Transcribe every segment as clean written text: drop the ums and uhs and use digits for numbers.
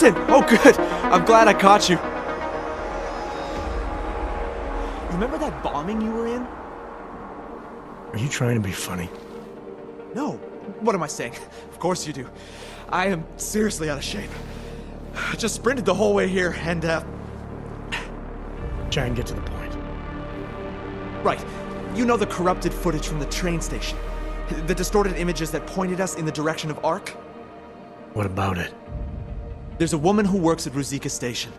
Jensen! Oh, good. I'm glad I caught you. Remember that bombing you were in? Are you trying to be funny? No. What am I saying? Of course you do. I am seriously out of shape. I just sprinted the whole way here, and, Try and get to the point. Right. You know the corrupted footage from the train station? The distorted images that pointed us in the direction of Ark? What about it? There's a woman who works at Ruzicka Station.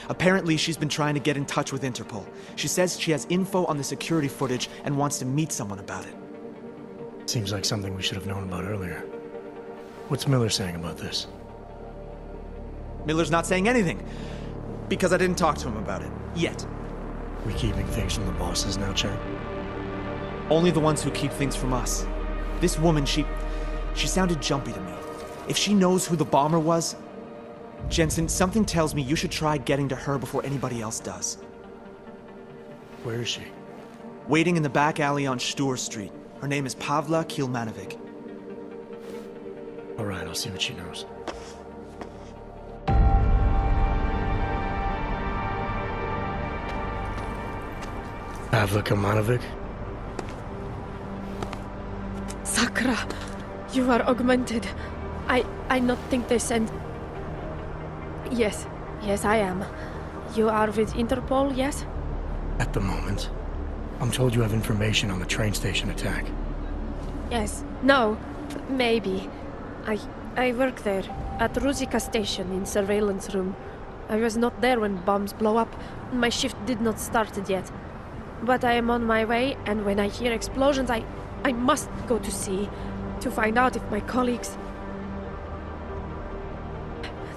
Apparently, she's been trying to get in touch with Interpol. She says she has info on the security footage and wants to meet someone about it. Seems like something we should have known about earlier. What's Miller saying about this? Miller's not saying anything. Because I didn't talk to him about it. Yet. We keeping things from the bosses now, Chang? Only the ones who keep things from us. This woman, she sounded jumpy to me. If she knows who the bomber was... Jensen, something tells me you should try getting to her before anybody else does. Where is she? Waiting in the back alley on Stur Street. Her name is Pavla Kilmanovic. All right, I'll see what she knows. Pavla Kilmanovic? Sakra, you are augmented. I not think they sent... Yes, I am. You are with Interpol, yes? At the moment. I'm told you have information on the train station attack. Yes. No. Maybe. I work there, at Ruzicka Station in surveillance room. I was not there when bombs blow up. My shift did not started yet. But I am on my way, and when I hear explosions, I must go to see, to find out if my colleagues...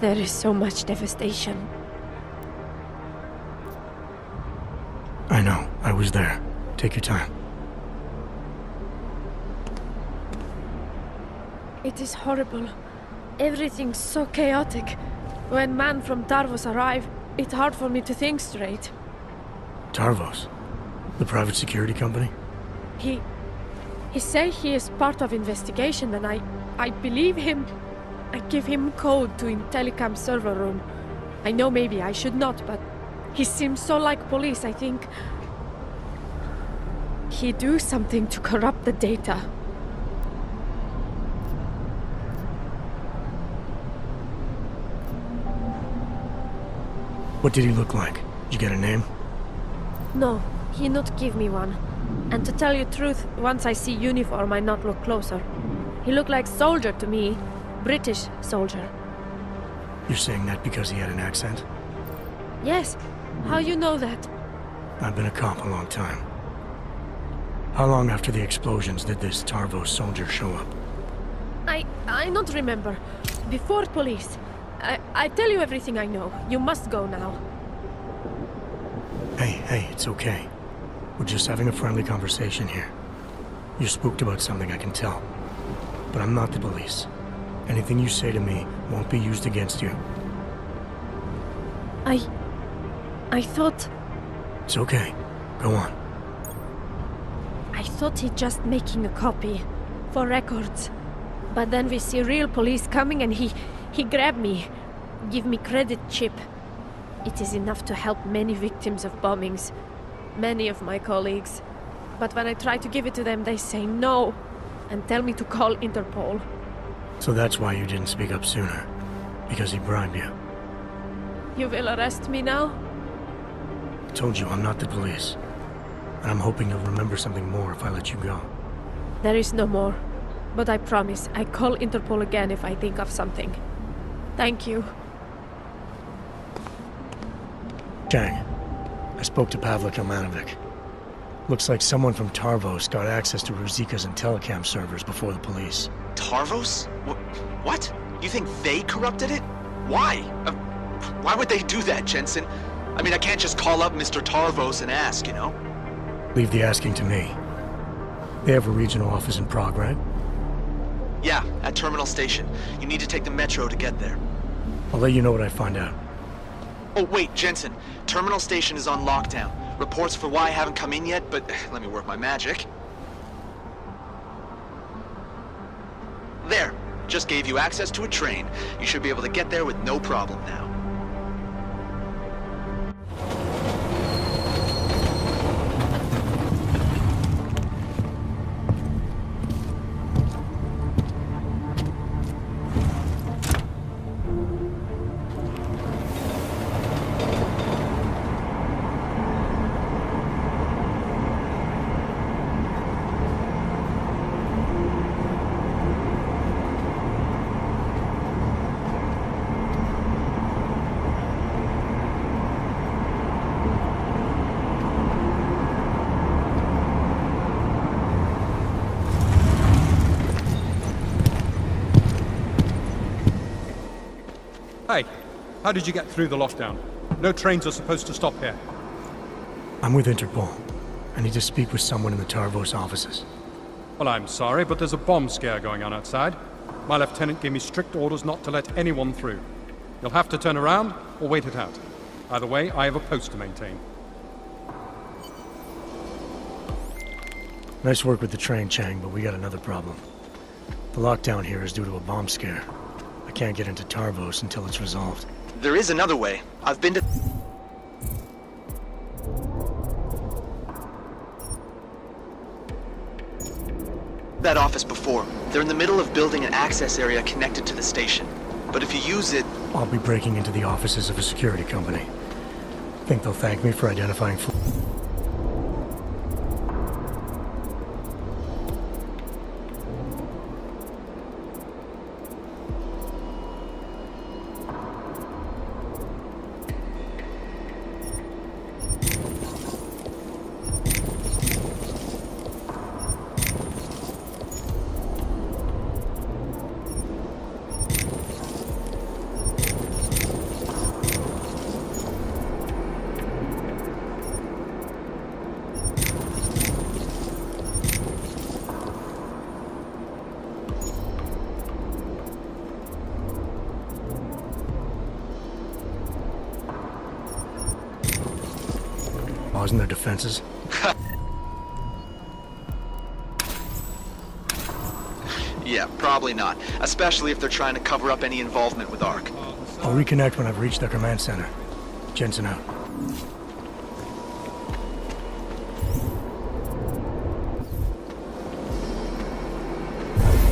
There is so much devastation. I know. I was there. Take your time. It is horrible. Everything's so chaotic. When man from Tarvos arrive, it's hard for me to think straight. Tarvos? The private security company? He say he is part of investigation, and I believe him. I give him code to in telecom server room. I know maybe I should not, but he seems so like police, I think. He do something to corrupt the data. What did he look like? Did you get a name? No, he not give me one. And to tell you truth, once I see uniform, I not look closer. He look like soldier to me. British soldier. You're saying that because he had an accent? Yes. How you know that? I've been a cop a long time. How long after the explosions did this Tarvos soldier show up? I not remember. Before police. I tell you everything I know. You must go now. Hey, it's okay. We're just having a friendly conversation here. You're spooked about something, I can tell. But I'm not the police. Anything you say to me won't be used against you. I thought... It's okay. Go on. I thought he just making a copy. For records. But then we see real police coming and he grabbed me. Give me credit chip. It is enough to help many victims of bombings. Many of my colleagues. But when I try to give it to them, they say no. And tell me to call Interpol. So that's why you didn't speak up sooner. Because he bribed you. You will arrest me now? I told you I'm not the police. And I'm hoping you'll remember something more if I let you go. There is no more. But I promise, I call Interpol again if I think of something. Thank you. Chang, I spoke to Pavla Kilmanovic. Looks like someone from Tarvos got access to Ruzicka's and telecom servers before the police. Tarvos? What? You think they corrupted it? Why? Why would they do that, Jensen? I mean, I can't just call up Mr. Tarvos and ask, you know? Leave the asking to me. They have a regional office in Prague, right? Yeah, at Terminal Station. You need to take the metro to get there. I'll let you know what I find out. Oh, wait, Jensen. Terminal Station is on lockdown. Reports for why haven't come in yet, but let me work my magic. There. Just gave you access to a train. You should be able to get there with no problem now. Hey, how did you get through the lockdown? No trains are supposed to stop here. I'm with Interpol. I need to speak with someone in the Tarvos offices. Well, I'm sorry, but there's a bomb scare going on outside. My lieutenant gave me strict orders not to let anyone through. You'll have to turn around or wait it out. Either way, I have a post to maintain. Nice work with the train, Chang, but we got another problem. The lockdown here is due to a bomb scare. I can't get into Tarvos until it's resolved. There is another way. I've been to... that office before. They're in the middle of building an access area connected to the station. But if you use it... I'll be breaking into the offices of a security company. Think they'll thank me for identifying... Wasn't there defenses? Yeah, probably not. Especially if they're trying to cover up any involvement with ARC. I'll reconnect when I've reached their command center. Jensen out.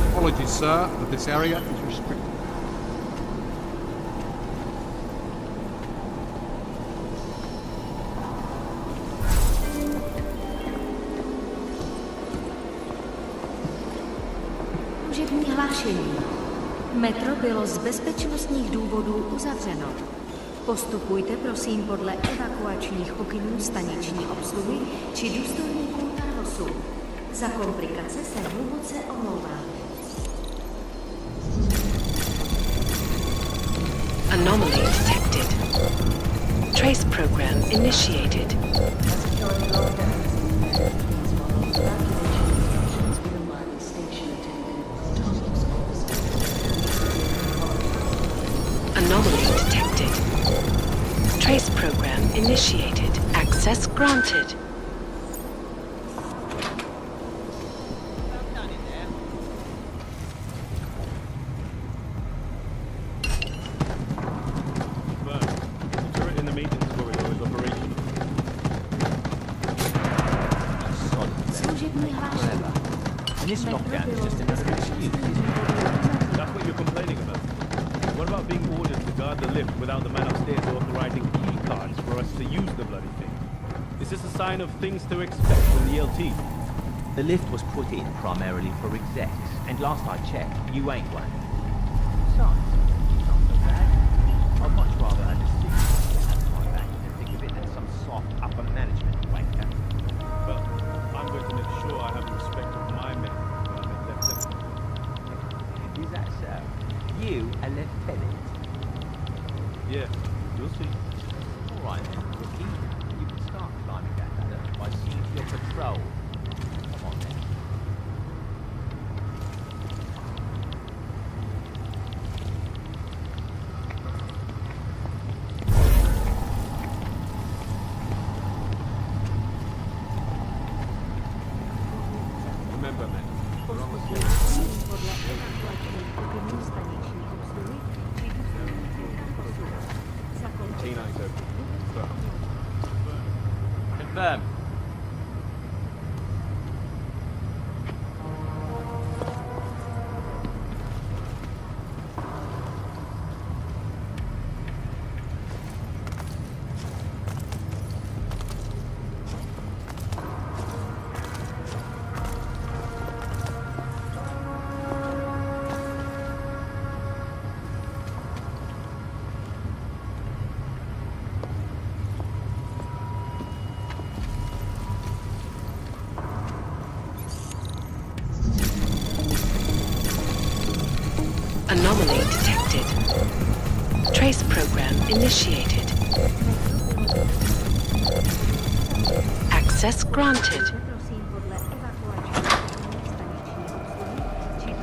Apologies, sir, but this area is restricted. Služební hlášení. Metro bylo z bezpečnostních důvodů uzavřeno. Postupujte prosím podle evakuačních pokynů staniční obsluhy či důstojníků Tarvosu. Za komplikace se hluboce omlouváme. Anomaly detected. Trace program initiated. Anomaly detected. Trace program initiated. Access granted. Služební hlášení. And this lockdown is just another excuse, isn't it? That's what you're complaining about. What about being ordered to guard the lift without the man upstairs authorizing key cards for us to use the bloody thing? Is this a sign of things to expect from the LT? The lift was put in primarily for execs, and last I checked, you ain't one. Besides, it's not so bad. I'd much rather have a seat at my back than think of it as some soft upper management wanker. Well, I'm going to make sure I have the respect of my men when I'm a lieutenant. Is that so? You, a lieutenant? Yeah, you'll see. All right then, rookie. You can start climbing that ladder by seeing to your patrol. Come on then. Confirm. Anomaly detected. Trace program initiated. Access granted. Prosím podle evakuačních staniční obsluhy či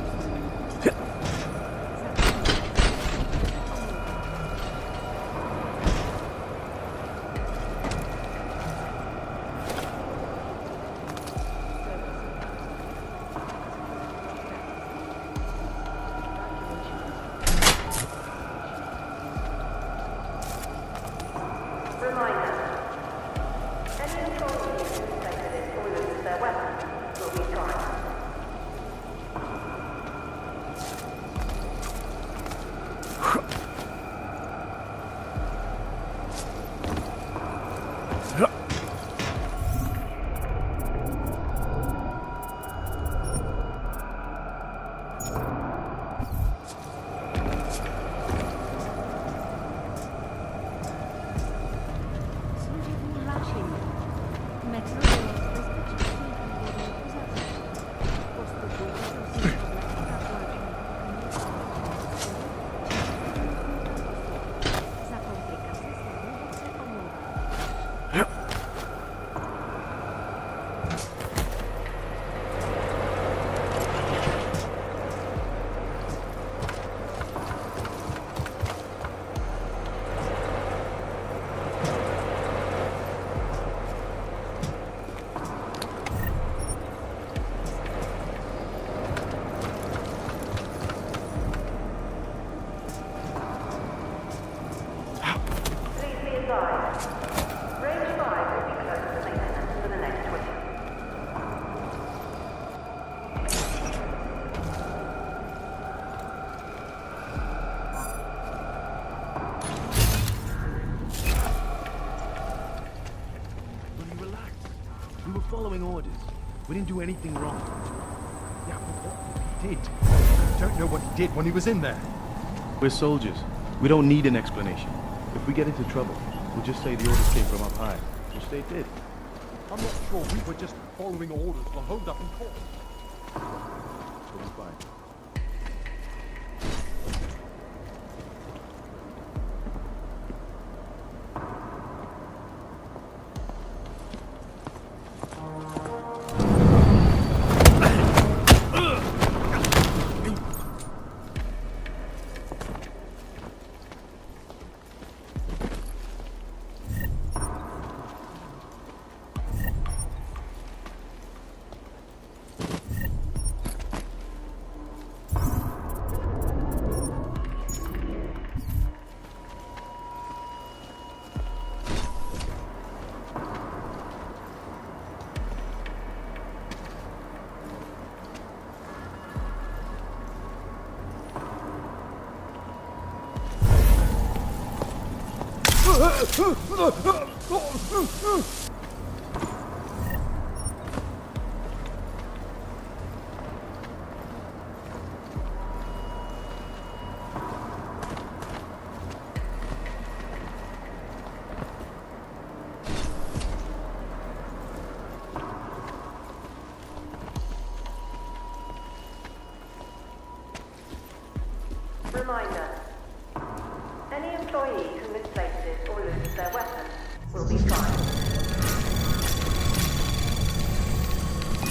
služební hlášení. Metro bylo z bezpečnostních důvodů uzavřeno. Postupujte prosím podle evakuačních za komplikace se hluboce omlouvám. Relax. We were following orders. We didn't do anything wrong. Yeah, but what he did? I don't know what he did when he was in there. We're soldiers. We don't need an explanation. If we get into trouble, we'll just say the orders came from up high, which they did. I'm not sure we were just following orders. We'll hold up in court. So it's fine. Reminder. Any employee who misplaces or loses their weapon will be fined.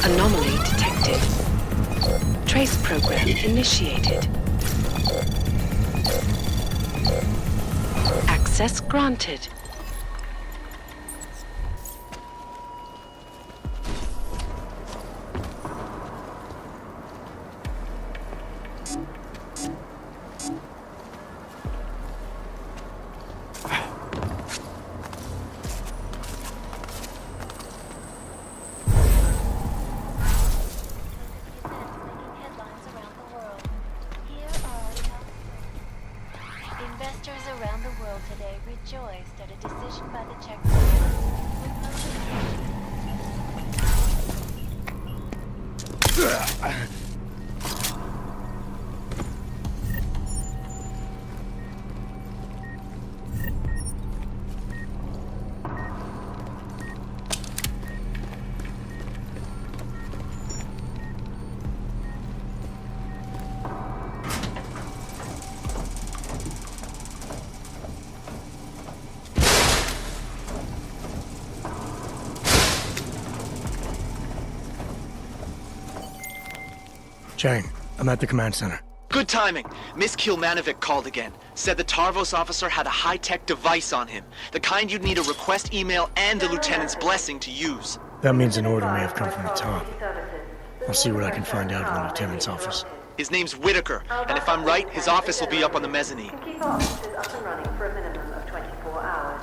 Anomaly detected. Trace program initiated. Access granted. by the check. Chang, I'm at the command center. Good timing. Miss Kilmanovic called again. Said the Tarvos officer had a high-tech device on him. The kind you'd need a request email and the lieutenant's blessing to use. That means an order may have come from the top. I'll see what I can find out in the lieutenant's office. His name's Whitaker, and if I'm right, his office will be up on the mezzanine. Can keep our offices up and running for a minimum of 24 hours.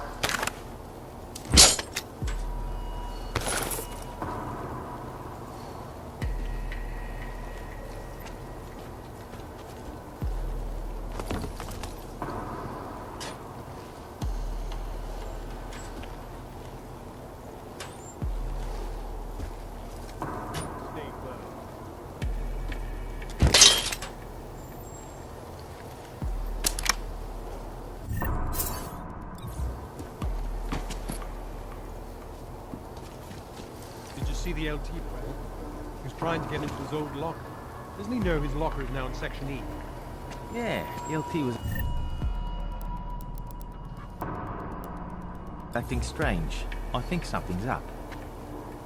See the LT player? He's trying to get into his old locker. Doesn't he know his locker is now in Section E? Yeah, the LT was acting strange. I think something's up.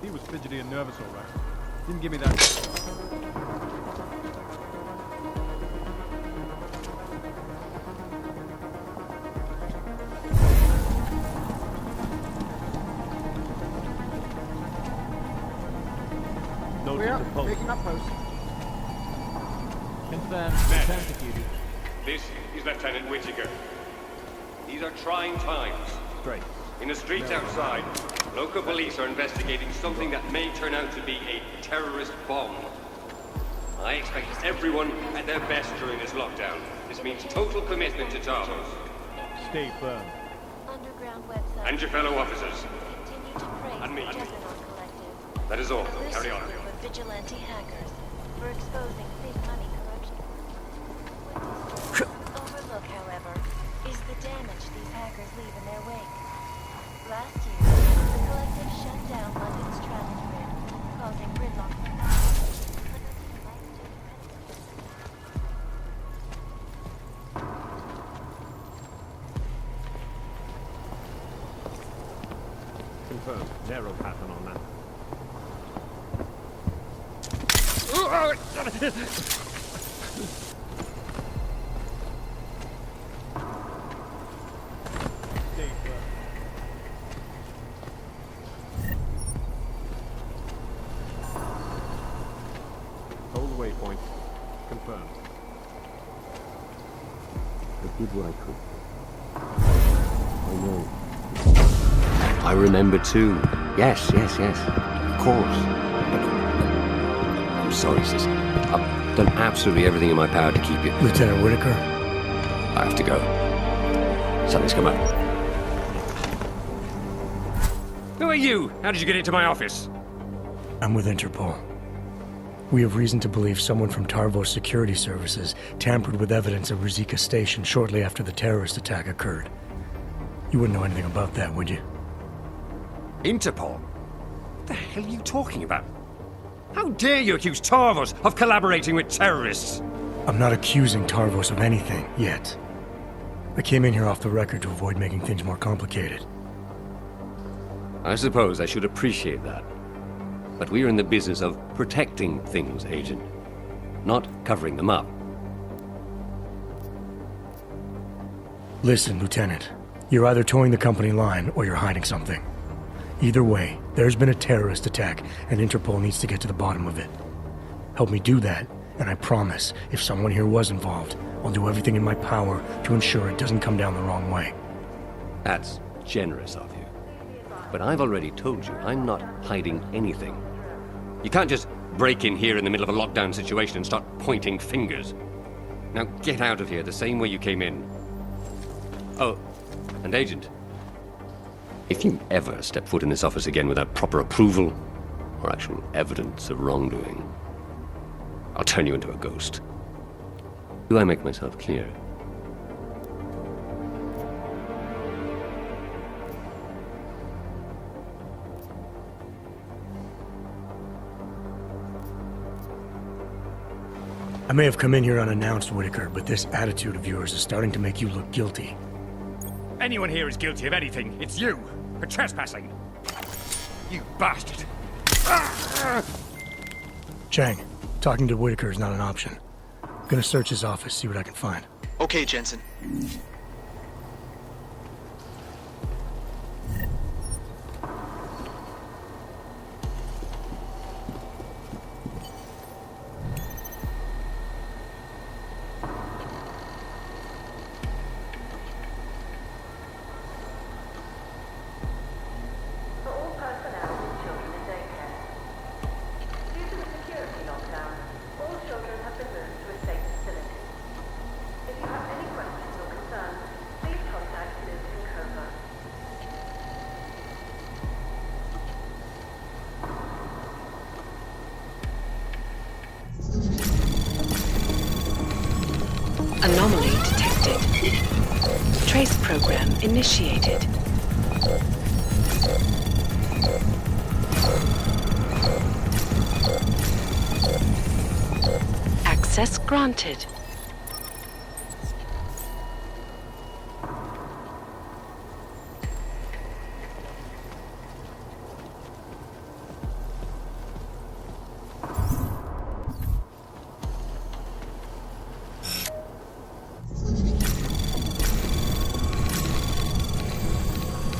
He was fidgety and nervous, all right. Didn't give me that. Picking up post. Confirmed. Return to duty. This is Lieutenant Whitaker. These are trying times. Great. In the streets outside, local police are investigating something that may turn out to be a terrorist bomb. I expect everyone at their best during this lockdown. This means total commitment to Tarvos. Stay firm. Underground website. And your fellow officers. Continue to praise And me. the Juggernaut Collective. That is all. This Carry on. group of vigilante hackers for exposing big money corruption. What this overlook, however, is the damage these hackers leave in their wake. Last year, the collective shut down London's transit grid, causing gridlock for thousands. Confirmed. Narrow pattern on that. Hold the waypoint. Confirmed. I did what I could. I know. I remember too. Yes. Of course. I'm sorry, sis. I've done absolutely everything in my power to keep you. Lieutenant Whitaker? I have to go. Something's come up. Who are you? How did you get into my office? I'm with Interpol. We have reason to believe someone from Tarvos Security Services tampered with evidence at Rizika Station shortly after the terrorist attack occurred. You wouldn't know anything about that, would you? Interpol? What the hell are you talking about? How dare you accuse Tarvos of collaborating with terrorists? I'm not accusing Tarvos of anything, yet. I came in here off the record to avoid making things more complicated. I suppose I should appreciate that. But we are in the business of protecting things, Agent. Not covering them up. Listen, Lieutenant. You're either towing the company line or you're hiding something. Either way, there's been a terrorist attack, and Interpol needs to get to the bottom of it. Help me do that, and I promise, if someone here was involved, I'll do everything in my power to ensure it doesn't come down the wrong way. That's generous of you. But I've already told you, I'm not hiding anything. You can't just break in here in the middle of a lockdown situation and start pointing fingers. Now get out of here the same way you came in. Oh, and Agent, If you ever step foot in this office again without proper approval or actual evidence of wrongdoing, I'll turn you into a ghost. Do I make myself clear? I may have come in here unannounced, Whitaker, but this attitude of yours is starting to make you look guilty. Anyone here is guilty of anything. It's you, for trespassing. You bastard. Chang, talking to Whitaker is not an option. I'm gonna search his office, see what I can find. Okay, Jensen. For all personnel with children in daycare. Due to the security lockdown, all children have been moved to a safe facility. If you have any questions or concerns, please contact Liz in Cova. Anomaly detected. Trace program initiated. Access granted.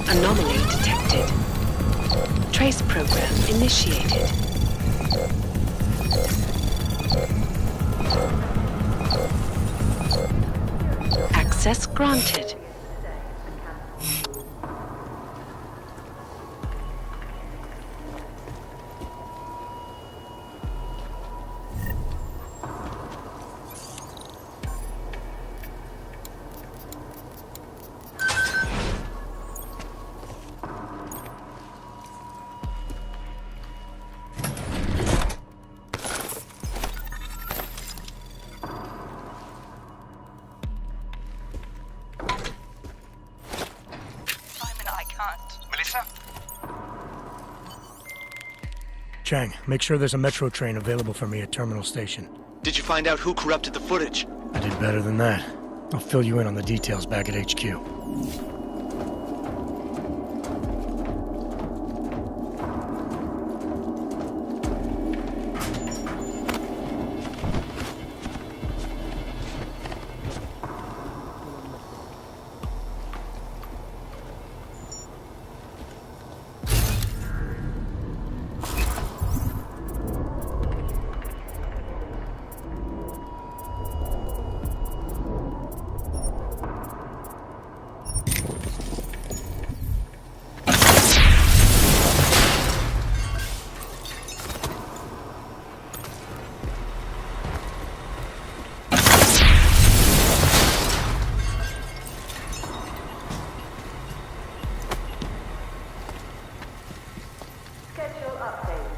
Anomaly detected. Trace program initiated. Access granted. Chang, make sure there's a metro train available for me at Terminal Station. Did you find out who corrupted the footage? I did better than that. I'll fill you in on the details back at HQ. Schedule update.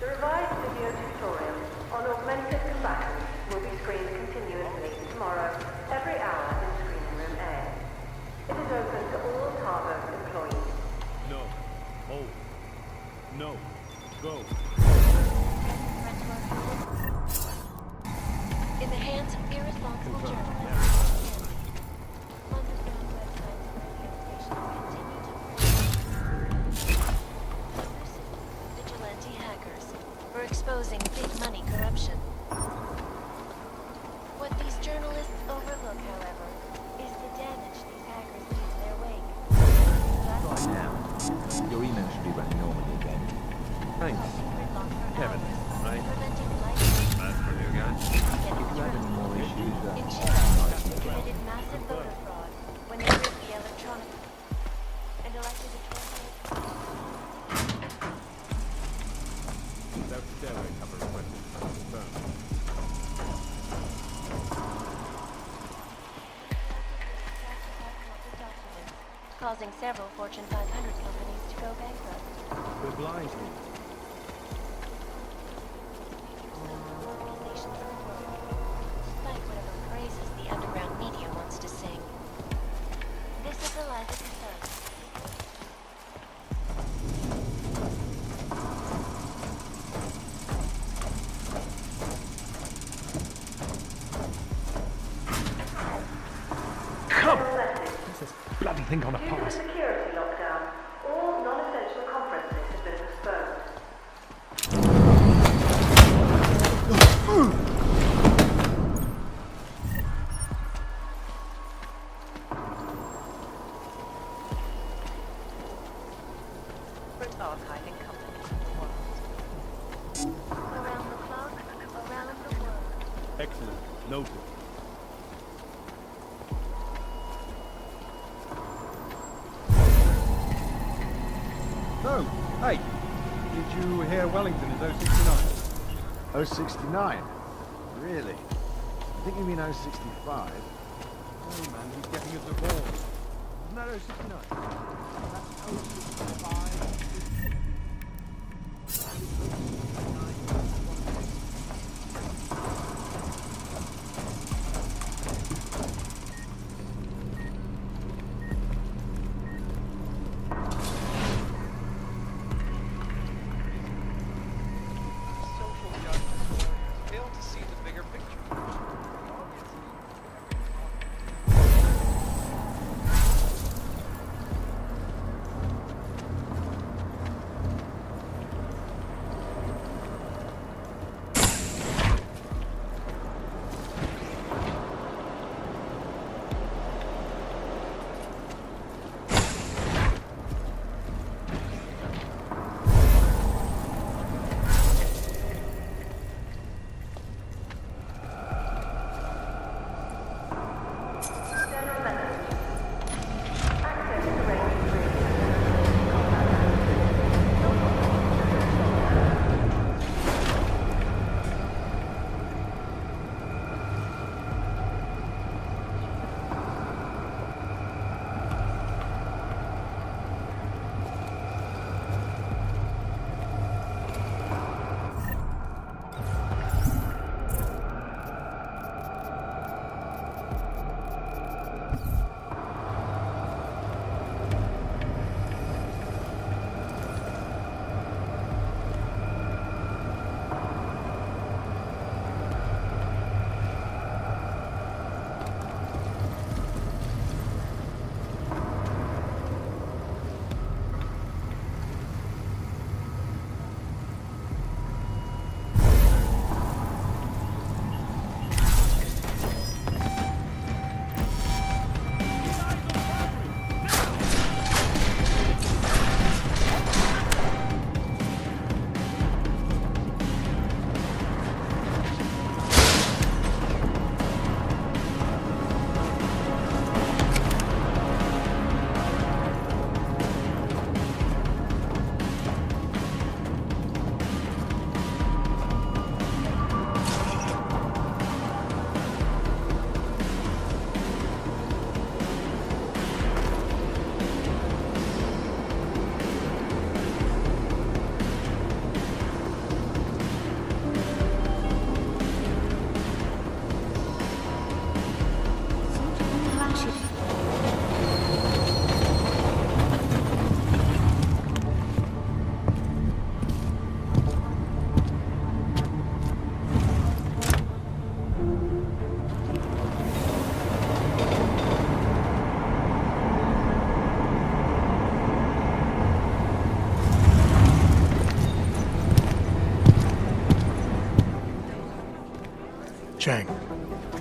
The revised video tutorial on augmented combatants will be screened continuously tomorrow, every hour in Screening Room A. It is open to all Targo employees. No. Hold. No. Go. In the hands of irresponsible journalists. Underground websites and radio stations continue to vigilante hackers for exposing big money corruption. What these journalists overlook, however, is the damage these hackers leave in their wake. Right now, your email should be running normally again. Thanks. Kevin, right? That's for you guys. If you have any more issues, In Chile, they committed massive voter fraud when they rigged the electronic and elected a 28. Without stairway cover requested. Confirmed. causing several Fortune 500 companies to go bankrupt. We're blind. Organizations in the world, despite whatever praises the underground media wants to sing. This is the life of the sun. Bloody thing on a Due to pass. security lockdown, all non-essential conferences have been postponed. First archiving companies in the world. Around the clock, around the world. Excellent. Noted. No! Hey! Did you hear Wellington is 069? 069? Really? I think you mean 065. Oh man, he's getting a divorce. Isn't that 069? That's 065. Chang.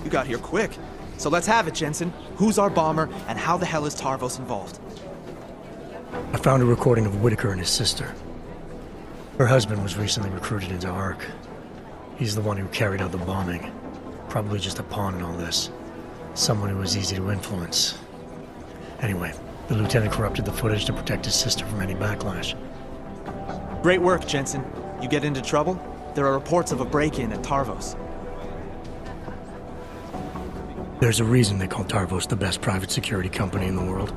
You got here quick. So let's have it, Jensen. Who's our bomber, and how the hell is Tarvos involved? I found a recording of Whitaker and his sister. Her husband was recently recruited into ARC. He's the one who carried out the bombing. Probably just a pawn in all this. Someone who was easy to influence. Anyway, the lieutenant corrupted the footage to protect his sister from any backlash. Great work, Jensen. You get into trouble? There are reports of a break-in at Tarvos. There's a reason they call Tarvos the best private security company in the world.